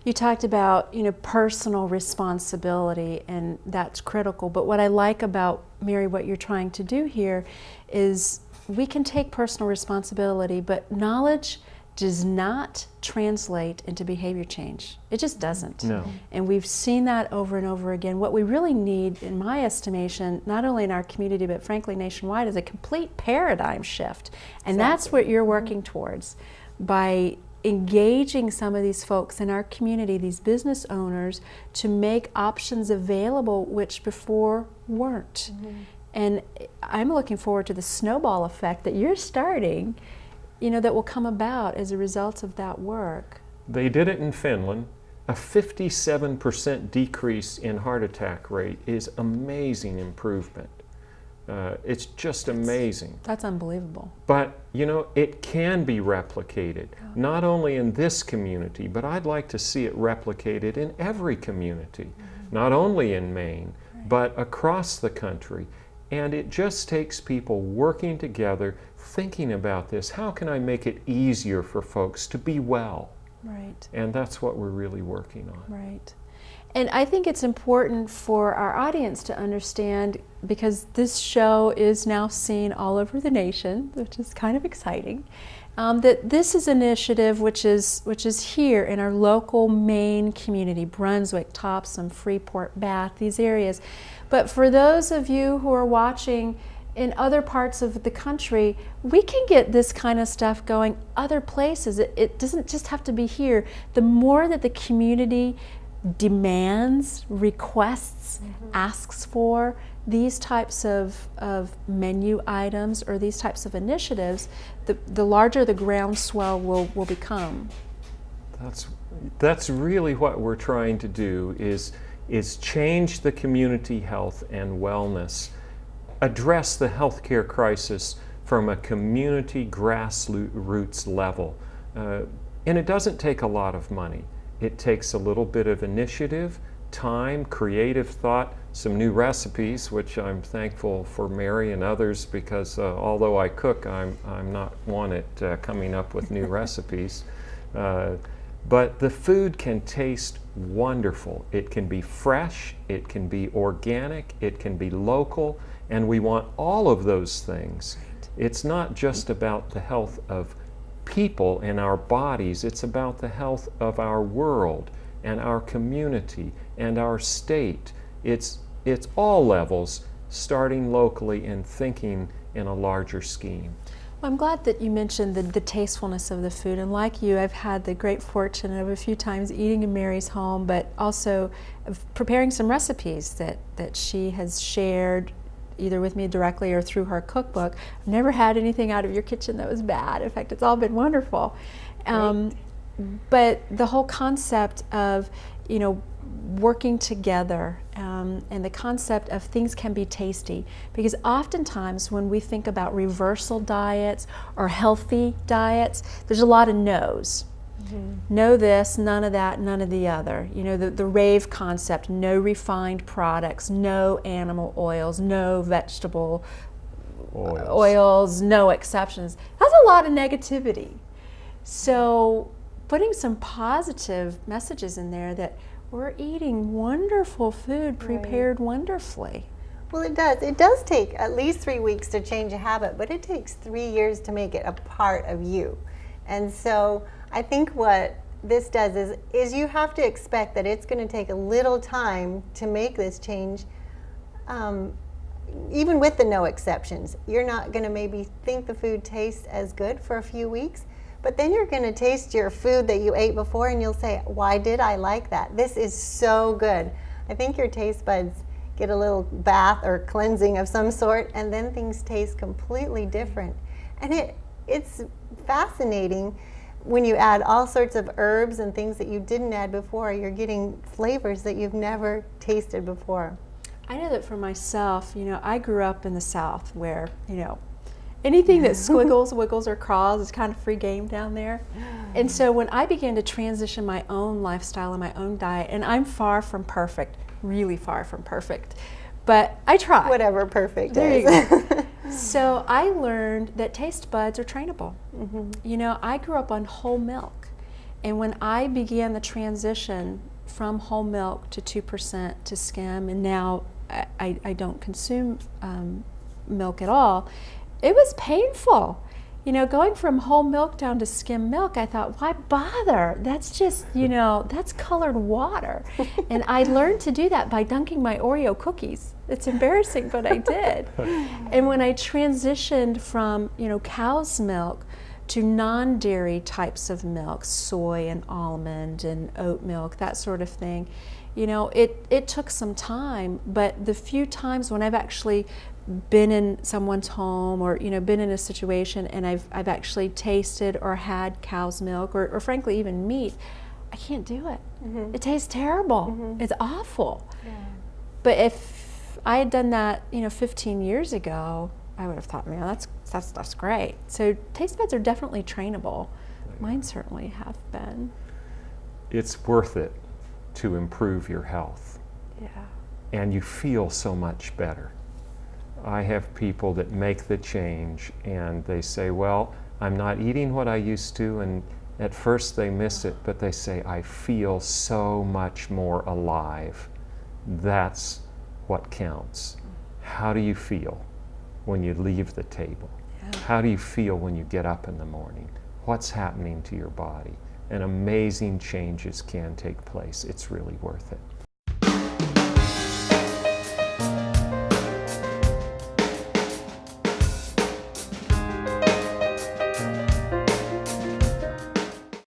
You talked about, personal responsibility, and that's critical. But what I like about, Mary, what you're trying to do here is we can take personal responsibility, but knowledge does not translate into behavior change. It just doesn't. No. And we've seen that over and over again. What we really need, in my estimation, not only in our community, but frankly nationwide, is a complete paradigm shift. And that's what you're working towards by engaging some of these folks in our community, these business owners, to make options available which before weren't. And I'm looking forward to the snowball effect that you're starting, that will come about as a result of that work. They did it in Finland. A 57% decrease in heart attack rate is amazing improvement. It's just amazing. That's unbelievable. But, it can be replicated, not only in this community, but I'd like to see it replicated in every community, not only in Maine, but across the country. And it just takes people working together, thinking about this. How can I make it easier for folks to be well? Right. And that's what we're really working on. Right. And I think it's important for our audience to understand, because this show is now seen all over the nation, which is kind of exciting, that this is an initiative which is here in our local Maine community, Brunswick, Topsom, Freeport, Bath, these areas. But for those of you who are watching in other parts of the country, we can get this kind of stuff going other places. It doesn't just have to be here. The more that the community demands, requests, asks for these types of menu items or these types of initiatives, the larger the groundswell will become. That's really what we're trying to do, is change the community health and wellness, address the healthcare crisis from a community grassroots level. And it doesn't take a lot of money. It takes a little bit of initiative, time, creative thought, some new recipes, which I'm thankful for Mary and others, because although I cook, I'm not one at coming up with new recipes. But the food can taste wonderful. It can be fresh, it can be organic, it can be local, and we want all of those things. It's not just about the health of people and our bodies, it's about the health of our world and our community and our state. It's all levels, starting locally and thinking in a larger scheme. Well, I'm glad that you mentioned the tastefulness of the food, and like you, I've had the great fortune of a few times eating in Mary's home, but also of preparing some recipes that she has shared either with me directly or through her cookbook. I've never had anything out of your kitchen that was bad. In fact, it's all been wonderful. But the whole concept of, working together and the concept of things can be tasty, because oftentimes when we think about reversal diets or healthy diets, there's a lot of no's. No this, none of that, none of the other. The rave concept, no refined products, no animal oils, no vegetable oils, no exceptions. That's a lot of negativity. So putting some positive messages in there that we're eating wonderful food prepared wonderfully. Well, it does. It does take at least 3 weeks to change a habit, but it takes 3 years to make it a part of you. And so I think what this does is you have to expect that it's going to take a little time to make this change, even with the no exceptions. You're not going to maybe think the food tastes as good for a few weeks, but then you're going to taste your food that you ate before and you'll say, why did I like that? This is so good. I think your taste buds get a little bath or cleansing of some sort, and then things taste completely different. And it's fascinating when you add all sorts of herbs and things that you didn't add before. You're getting flavors that you've never tasted before. I know that for myself, I grew up in the South where, anything that squiggles, wiggles, or crawls is kind of free game down there. And so when I began to transition my own lifestyle and my own diet, and I'm far from perfect, really far from perfect, but I try. Whatever perfect there is. You go. So I learned that taste buds are trainable. I grew up on whole milk. And when I began the transition from whole milk to 2% to skim, and now I don't consume milk at all, it was painful. You know, going from whole milk down to skim milk, I thought, why bother? That's just, that's colored water. And I learned to do that by dunking my Oreo cookies. It's embarrassing, but I did. And when I transitioned from, cow's milk to non-dairy types of milk, soy and almond and oat milk, that sort of thing, it took some time, but the few times when I've actually been in someone's home or been in a situation and I've actually tasted or had cow's milk or frankly even meat, I can't do it. Mm-hmm. It tastes terrible. Mm-hmm. It's awful. Yeah. But if I had done that 15 years ago, I would have thought, man, that's great. So taste buds are definitely trainable. Mine certainly have been. It's worth it to improve your health. Yeah. And you feel so much better. I have people that make the change and they say, well, I'm not eating what I used to, and at first they miss it, but they say, I feel so much more alive. That's what counts. How do you feel when you leave the table? Yeah. How do you feel when you get up in the morning? What's happening to your body? And amazing changes can take place. It's really worth it.